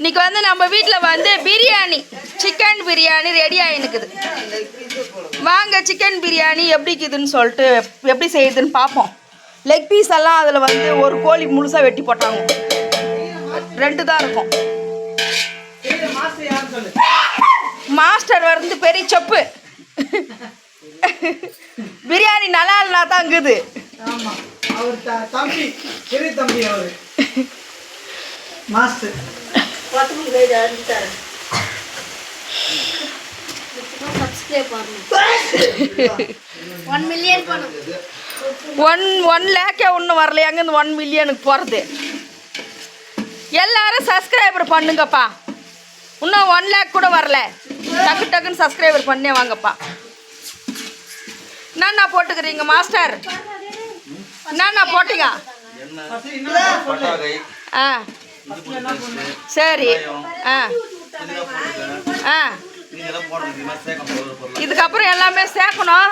இன்னைக்கு வந்து நம்ம வீட்டில் வந்து பிரியாணி, சிக்கன் பிரியாணி ரெடி ஆகினுக்குது. வாங்க சிக்கன் பிரியாணி எப்படி இருக்குதுன்னு சொல்லிட்டு எப்படி செய்யுதுன்னு பார்ப்போம். லெக் பீஸ் எல்லாம் அதில் வந்து ஒரு கோழி முழுசாக வெட்டி போட்டாங்க, 2 தான் இருக்கும். மாஸ்டர் வந்து பெரிய செப்பு. பிரியாணி நல்லா இல்லைனா தான் இருக்குது. மாஸ்டர் 1 லேக்கே ஒன்றும் வரலையா? அங்கே 1 மில்லியனுக்கு போகிறது. எல்லாரும் சப்ஸ்கிரைபர் பண்ணுங்கப்பா. இன்னும் 1 லேக் கூட வரல. டக்கு டக்குன்னு சப்ஸ்கிரைபர் பண்ணே வாங்கப்பா. என்னண்ணா போட்டுக்கிறீங்க மாஸ்டர்? என்னண்ணா போட்டீங்க? ஆ சரி. ஆ ஆ இதுக்கப்புறம் எல்லாமே சேர்க்கணும்.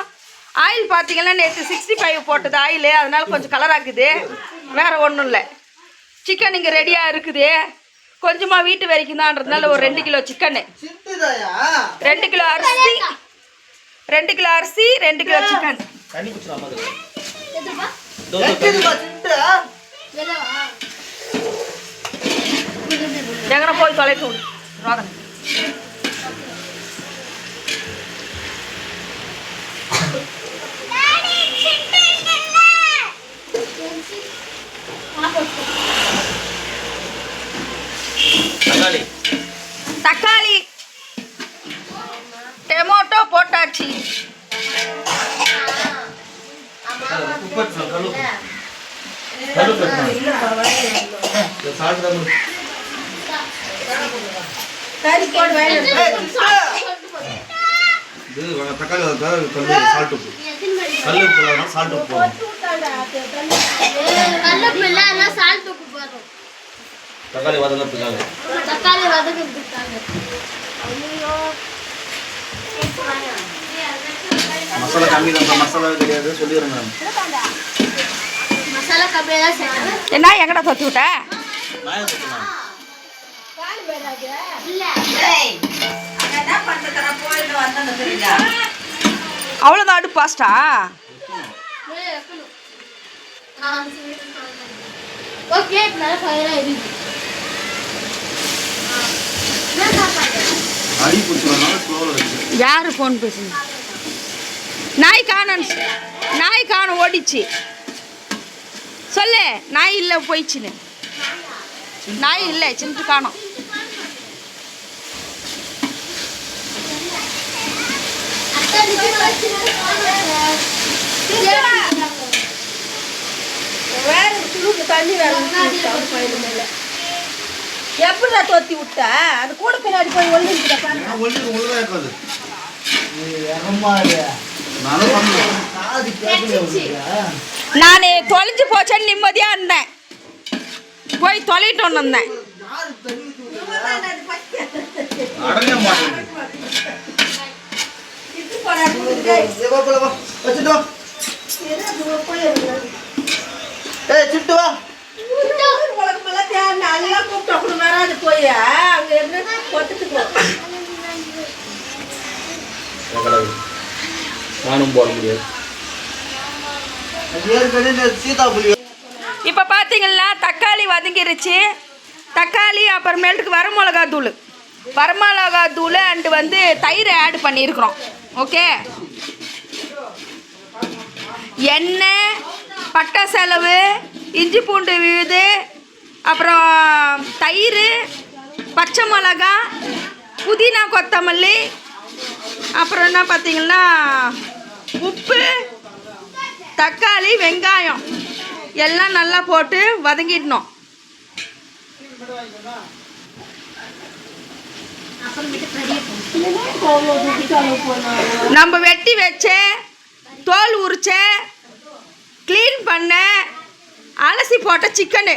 ஆயில் பார்த்தீங்கன்னா நேற்று 65 போட்டது ஆயிலு, அதனால கொஞ்சம் கலராக்குது, வேறு ஒன்றும் இல்லை. சிக்கன் இங்கே ரெடியாக இருக்குது. கொஞ்சமாக வீட்டு வரைக்கும் தான்றதுனால ஒரு 2 கிலோ சிக்கனு, 2 கிலோ அரிசி, 2 கிலோ அரிசி, 2 கிலோ சிக்கன். எங்கன போய் தொலைக்க ரோதனை. தக்காளி டொமேட்டோ போட்டாச்சு. தக்காளி வதங்கிறதுக்காக மசாலா கம்மி தான், மசாலா கிடையாது சொல்லிடுறேன். என்ன எங்கடா தொத்தி விட்ட? அவ்வளோதான் அடுப்பு பாஸ்டா. யாரு போன் பேசுங்க? நாய் காணோம் ஓடிச்சு. சொல்லு, நாய் இல்லை போயிடுச்சுன்னு. நாய் இல்லை, சின்ன காணோம். எப்படா தொத்தி விட்ட? அது கூட பின்னாடி போய் நானே தொலைஞ்சு போச்சேன்னு நிம்மதியா இருந்தேன், போய் தொலைட்டோன்னு வந்தேன். இப்ப பாத்தீங்கன்னா தக்காளி வதங்கிருச்சு. தக்காளி அப்புறமேட்டுக்கு வரமிளகா தூள் அண்டு வந்து தயிர் ஆட் பண்ணியிருக்கிறோம். ஓகே, எண்ணெய், பட்டை செலவு, இஞ்சி பூண்டு விழுது, அப்புறம் தயிர், பச்சை மிளகா, புதினா, கொத்தமல்லி, அப்புறம் என்ன பார்த்தீங்கன்னா உப்பு, தக்காளி, வெங்காயம் எல்லாம் நல்லா போட்டு வதங்கிடணும். நம்ம வெட்டி வச்ச, தோல் உரிச்ச, க்ளீன் பண்ண, அலசி போட்ட சிக்கனு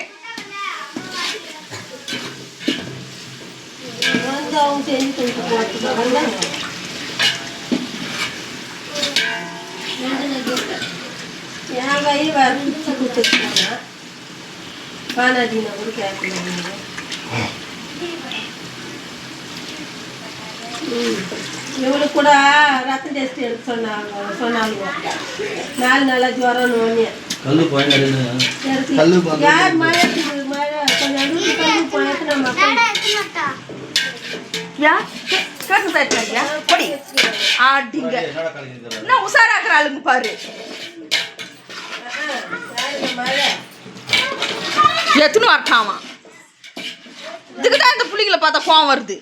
இவளுக்கு கூட ரத்தம் டெஸ்ட் எடுக்க சொன்னாங்க 4 நாளா ஜுரம் நோனி கல்லு பாயிண்ட் யார் மழை கொஞ்சம் அனுப்பி கல்லு போயிட்டு நம்ம யா கேட்டு தட்டியா பொடி ஆடிங்க என்ன உஷாராக்குற ஆளுங்க பாரு எத்தனை வரட்டாமா இதுக்கு தான் இந்த புள்ளிகளை பார்த்தா கோவம் வருது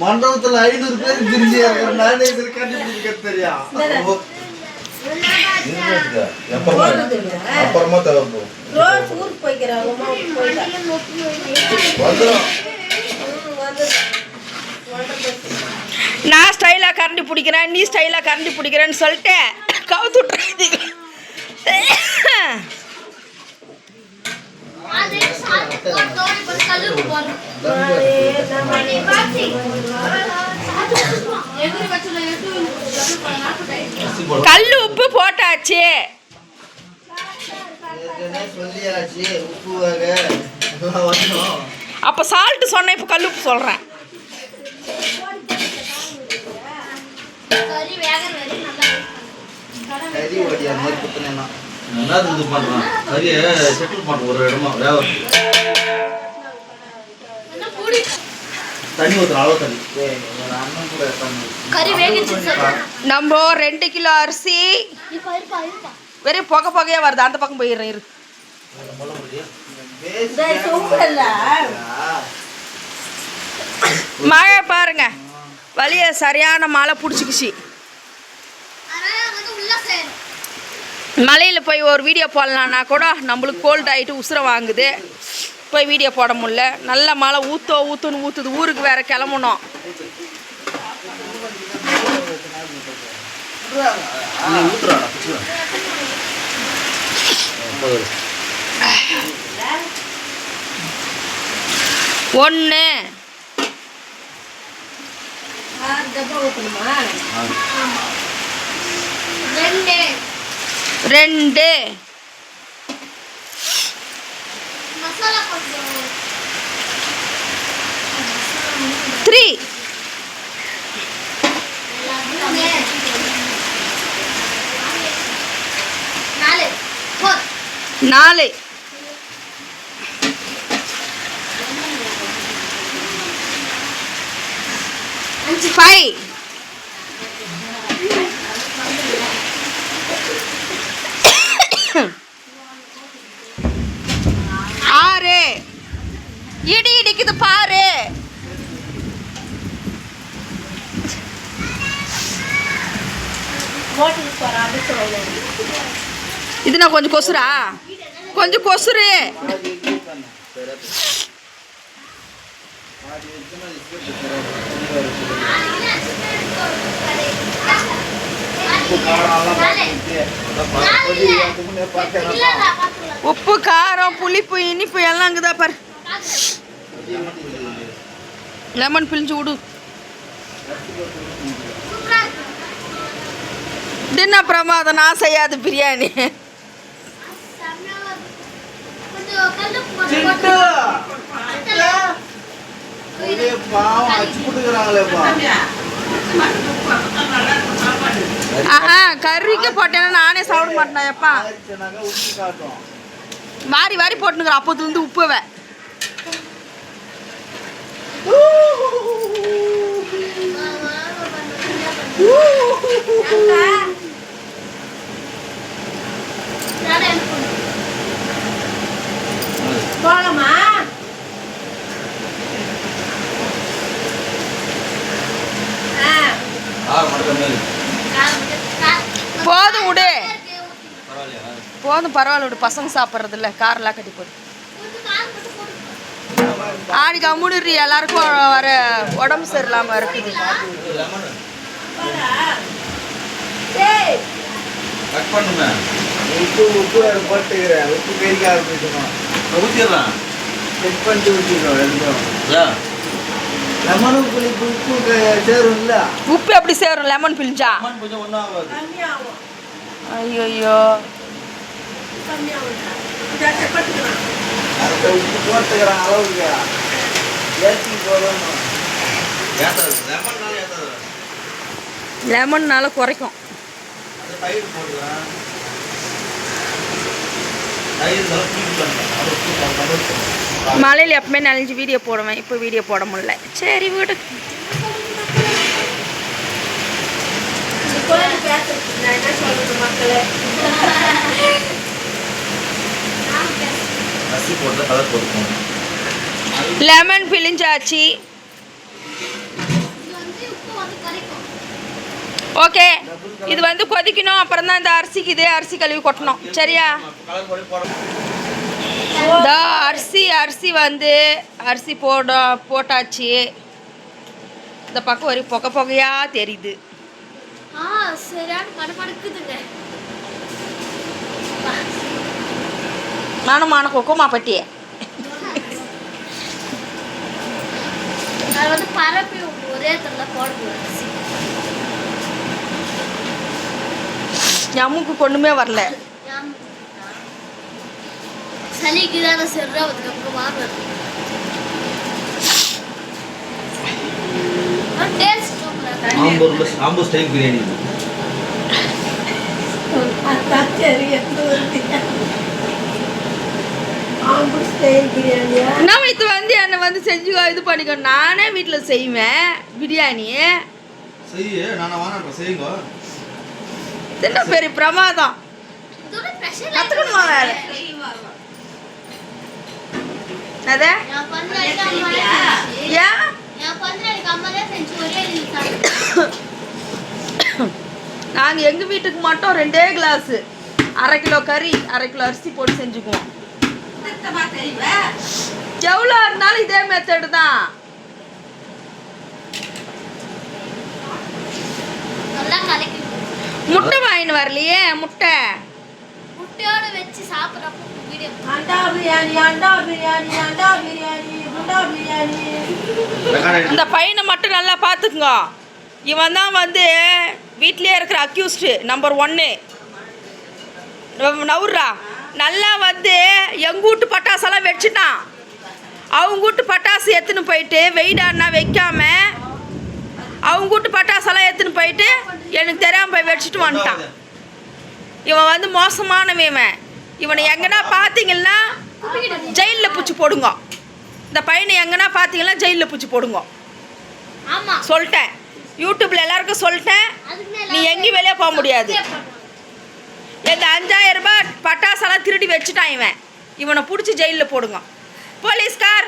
மண்டபத்துல 500 பேர் பிரிஞ்சு நானே இதில் கண்டுபிடிக்க தெரியா அப்புறமா தேவைப்படும் ரோஸ் ஊருக்கு போய்க்கிறாங்க நான் ஸ்டைலாக கரண்டி பிடிக்கிறேன் நீ ஸ்டைலாக கரண்டி பிடிக்கிறேன்னு சொல்லிட்டு கவுத்து விட்டுறது கல் உப்பு போட்டாச்சு சொல்லியாச்சு உப்பு வகை அப்போ சால்ட்டு சொன்னேன் இப்போ கல் உப்பு சொல்கிறேன் கறி ஓடியா மாதிரி குத்துனா என்ன இது பண்ணுறான் சரியே செட்டில் பண்ணுறோம் ஒரு இடமா வேக தண்ணி ஊற்றுற அளவு தண்ணி அண்ணன் கூட கறி வேகிச்சு நம்ம 2 கிலோ அரிசி வெறும் புகையாக வருது அந்த பக்கம் போயிடுறேன் இரு மழை பாருங்க வழிய சரியான மழை பிடிச்சிக்கிச்சு மலையில் போய் ஒரு வீடியோ போடலான்னா கூட நம்மளுக்கு கோல்ட் ஆகிட்டு உசுரை வாங்குது போய் வீடியோ போட முடியல நல்ல மழை ஊற்றுன்னு ஊற்றுது ஊருக்கு வேற கிளம்பணும் ஒன்று ரெண்டு மசாலா கொஞ்சம் 3 4 5 6 இடி இடிக்குது பாரு இது நான் கொஞ்சம் கொசுரா கொஞ்சம் கொசுரு உப்பு காரம் புளிப்பு இனிப்பு எல்லாம் அங்குதா பாரு லெமன் பிழிஞ்சு விடு தின்ன பிரமாதம் நான் செய்யாது பிரியாணி பாவம் அச்சு போட்டுக்கிறாங்களேப்பா கறிக்கு போட்டேன்னா நானே சாப்பிட மாட்டேன் எப்பா உப்பு காட்டும் வாரி வாரி போட்டுனுக்குறேன் அப்போதுலேருந்து உப்புவை போகலாமா போதும் விடு பரவாயில்லையா போதும் பரவாயில்ல விடு பசங்க சாப்பிட்றது இல்லை காரெல்லாம் கட்டி போடு ஆடி கம்முடுறி எல்லாருக்கும் வர உடம்பு சரியில்லாமல் இருக்குது கட் பண்ணுங்க உப்பு போட்டுக்கிறேன் உப்பு கறிக்க ஆரம்பிக்கணும் ஊற்றிடலாம் செக் பண்ணிட்டு ஊற்றிக்கணும் ரெண்டும் ஏன் லெமனும் புளிப்பு உப்பு சேரும்ல உப்பு எப்படி சேரும் லெமன் பிழிஞ்சா அம்மன் கொஞ்சம் ஒன்றும் ஆகாது ஐயோ கம்மியாகும் அதை விட்டு போட்டுக்கிறான் அளவுக்கு ஏற்றி போடணும். ஏத்தாது லெமன்னால ஏத்தாது. லெமன்னால குறைக்கும். அது தயிர் போடுவேன். தயிர் நல்லா தூக்கி பண்ணேன். அதை தூக்கி மழையில் எப்பவுமே நனைஞ்சு வீடியோ போடுவேன். இப்போ வீடியோ போட முடியல. சரி வீடு. கோயில் பேசுறது நான் என்ன சொல்றது மக்களே. அரிசி போட்டு கலர் போட்டுக்கோங்க. லெமன் பிழிஞ்சாச்சு. இது வந்து உப்பு வந்து கரைக்கும். ஓகே, இது வந்து கொதிக்கணும். அப்புறம் தான் இந்த அரிசிக்கு இதே அரிசி கழுவி கொட்டணும். சரியா? கலர் போட்டு போட இந்த அரிசி வந்து அரிசி போட்டாச்சு. இந்த பக்கம் ஒரு புகையா தெரியுது. சரியான கடுமடுக்குதுங்க. நானும் கொக்குமா பட்டியே. அது வந்து பரப்பி ஒரே தடவை போடக்கூடாது. அம்முக்கு கொண்டுமே வரல. சளிக்கு தானே சரியா அதுக்கப்புறம் வாங்குறது. Taste Ambur style biryani. அதான் சரி எந்த ஆம்பூர் ஸ்டைல் பிரியாணியா? நான் இது வந்து என்னை வந்து செஞ்சு இது பண்ணிக்கோ. நானே வீட்டில் செய்வேன் பிரியாணி. செய்ய நான் வாங்க செய்யுங்க. என்ன பெரிய பிரமாதம். இதோட ஸ்பெஷல் கற்றுக்கணுமா வேறு? அதே நான் பண்ண ஐட்டம் ஏன் நான் பண்ண எனக்கு அம்மா தான் செஞ்சு ஒரே சாப்பிட்டு. நாங்கள் எங்கள் வீட்டுக்கு மட்டும் 2 கிளாஸு 1/2 கிலோ கறி 1/2 கிலோ அரிசி போட்டு செஞ்சுக்குவோம். எவ்வளோ இருந்தாலும் இதே மெத்தடு தான். நல்லா கலக்கி முட்டை வாங்கின்னு வரலையே. முட்டை முட்டையோட வச்சு சாப்பிட்றப்போ வீடியோ அண்டா பிரியாணி அண்டா பிரியாணி அண்டா பிரியாணி குண்டா பிரியாணி. இந்த பையனை மட்டும் நல்லா பார்த்துக்குங்க. இவன் தான் வந்து வீட்டிலே இருக்கிற அக்யூஸ்டு நம்பர் 1. நவுர்ரா நல்லா வந்து எங்கள் வீட்டு பட்டாசெல்லாம் வச்சுட்டான். அவங்க வீட்டு பட்டாசு எடுத்துன்னு போயிட்டு வெயிடானா வைக்காம அவங்க வீட்டு பட்டாசெல்லாம் எடுத்துன்னு போயிட்டு எனக்கு தெரியாமல் போய் வச்சுட்டு வந்துட்டான். இவன் வந்து மோசமானவன். இவனை எங்கன்னா பார்த்தீங்கன்னா ஜெயிலில் பூச்சி போடுங்க. இந்த பையனை எங்கன்னா பார்த்தீங்கன்னா ஜெயிலில் பூச்சி போடுங்க. ஆமாம் சொல்லிட்டேன். யூடியூப்பில் எல்லாருக்கும் சொல்லிட்டேன். அதுக்கு நீ எங்கேயும் வெளியே போக முடியாது. இந்த 5000 ரூபாய் பட்டாசெல்லாம் திருடி வச்சுட்டான் இவன். இவனை பிடிச்சி ஜெயிலில் போடுங்க. போலீஸ்கார்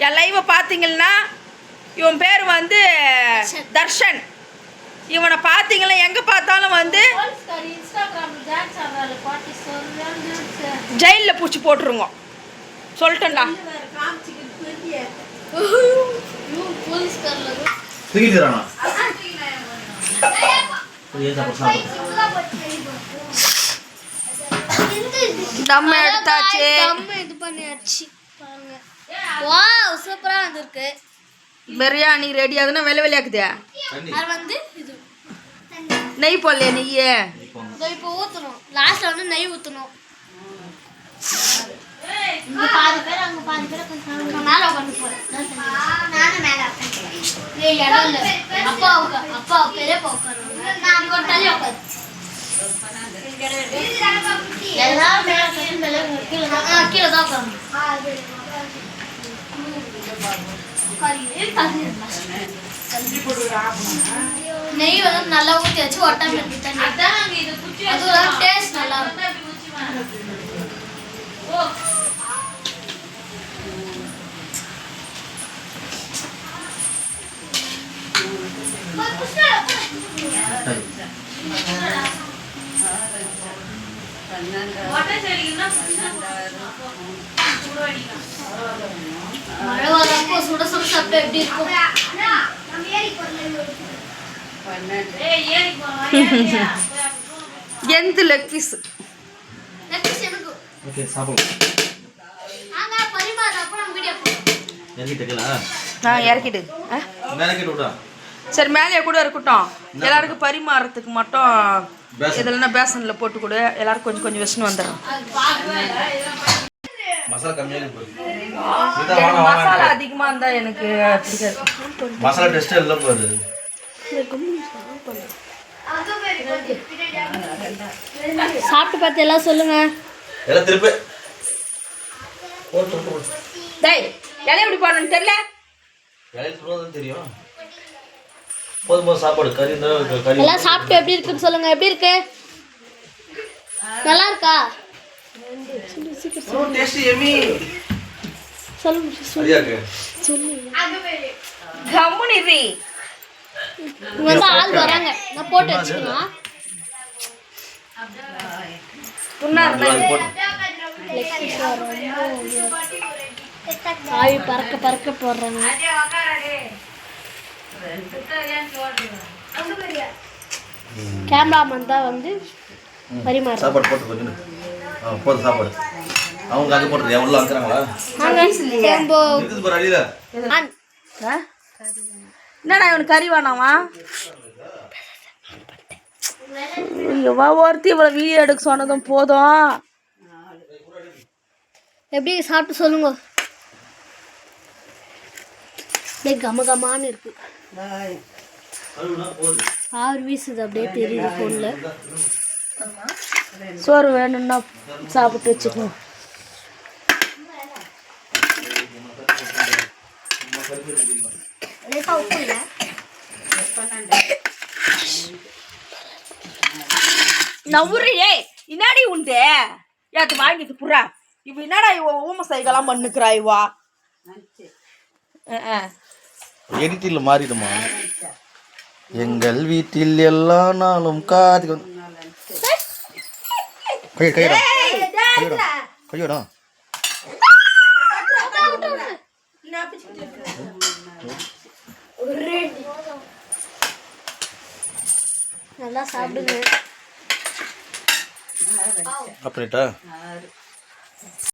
என் லைவை பார்த்தீங்கன்னா இவன் பேர் வந்து தர்ஷன். இவனை பார்த்தீங்களா எங்கே பார்த்தாலும் வந்து ஜெயிலில் பூச்சி போட்டுருங்க. சொல்லிட்டேன்டா. போலீஸ்காரில் தூக்கிட்டுறானா தம் எடுத்தாச்சு. இது பண்ணியாச்சு பாருங்க. வாவ் சூப்பரா வந்திருக்கு. பிரியாணி ரெடி ஆகுதுன்னா வெள்ளையாக்குதே. அது வந்து இது நெய் போடலையே நெய்யே. இப்போ ஊற்றணும். லாஸ்ட்டில் வந்து நெய் ஊற்றணும். இங்கே பாதி பேர் அங்கே பாதி பேர் கொஞ்சம் மேலே உட்காந்து போகிறேன். நானும் மேலே உட்காந்து இடம் இல்லை. அப்பா பெரியப்பா உட்காருவாங்க. நான் ஒரு தள்ளி உட்காரு. எல்லாரும் மேலே கீழே தான் உட்காரணும். நெய் வந்து நல்லா ஊற்றி வச்சு ஒட்டாம அதுவும் டேஸ்ட் நல்லா இருக்கும். மழை வரப்போ சுட சுட சாப்பிட்டா எப்படி இருக்கும்? எந்த லெக் பீஸ் ஓகே சாப்பிடலாம். பரிமாறப்போ நம்ம வீடியோ போடுறோம். இறக்கிட்டீங்களா? இறக்கிடு. மேலே கேட்டு விட்டா சரி மேலேயே கூட இருக்கட்டும். எல்லாருக்கும் பரிமாறத்துக்கு மட்டும் பேசன். இதெல்லாம் பேசனில் போட்டு கொடு. எல்லாருக்கும் கொஞ்சம் கொஞ்சம் வச்சுன்னு வந்துடுறோம். அது பார்க்கவே மசாலா கம்மியாக போகுது. எனக்கு மசாலா அதிகமாக இருந்தால் எனக்கு பிடிக்காது. மசாலா டெஸ்ட்டே இல்லை போகுது. சாப்பிட்டு பார்த்து எல்லாம் சொல்லுங்க. எல்லாம் திருப்பி டேய் இலைய எப்படி போடணும்னு தெரியல. இலையில சொல்லுவதுன்னு தெரியும். போதும் சாப்பாடு கறி இருந்தால் கறி. எல்லாம் சாப்பிட்டு எப்படி இருக்குன்னு சொல்லுங்க. எப்படி இருக்கு? நல்லா இருக்கா? சொல்லுங்க. சரியா இருக்கு. கம்முனு இரு. இங்க வந்து ஆள் வராங்க, நான் போட்டு வச்சுக்கலாம். புண்ணா இருந்தா ஆவி பறக்க பறக்க போடுறாங்க. கேமராமேன் தான் வந்து பரிமாறு. சாப்பாடு போட்டு கொஞ்சம் போதும் சாப்பாடு. அவங்க அங்கே போட்டுருக்கியா? உள்ள அனுக்குறாங்களா? இருக்குது பாரு அடியில். என்னடா இவனுக்கு கறி வேணாமா? இவா ஒருத்தி இவ்வளோ வீடியோ எடுக்க சொன்னதும் போதும். எப்படி சாப்பிட்டு சொல்லுங்க. அப்படியே கமகமான்னு இருக்கு. ஆறு வீசுது அப்படியே தெரியுது ஃபோனில். சோறு வேணும்னா சாப்பிட்டு வச்சுக்கணும். நவுறியே இன்னாடி உண்டு யாத்து வாங்கிட்டு புறா. இப்போ என்னடா இவ ஊம சைகெல்லாம் பண்ணுக்கிறா இவா? எடிட்டில் மாறிடுமா? எங்கள் வீட்டில் எல்லா நாளும் காதி கையிடா கையோடா. நல்லா சாப்பிடுங்க. அப்படின்ட்டா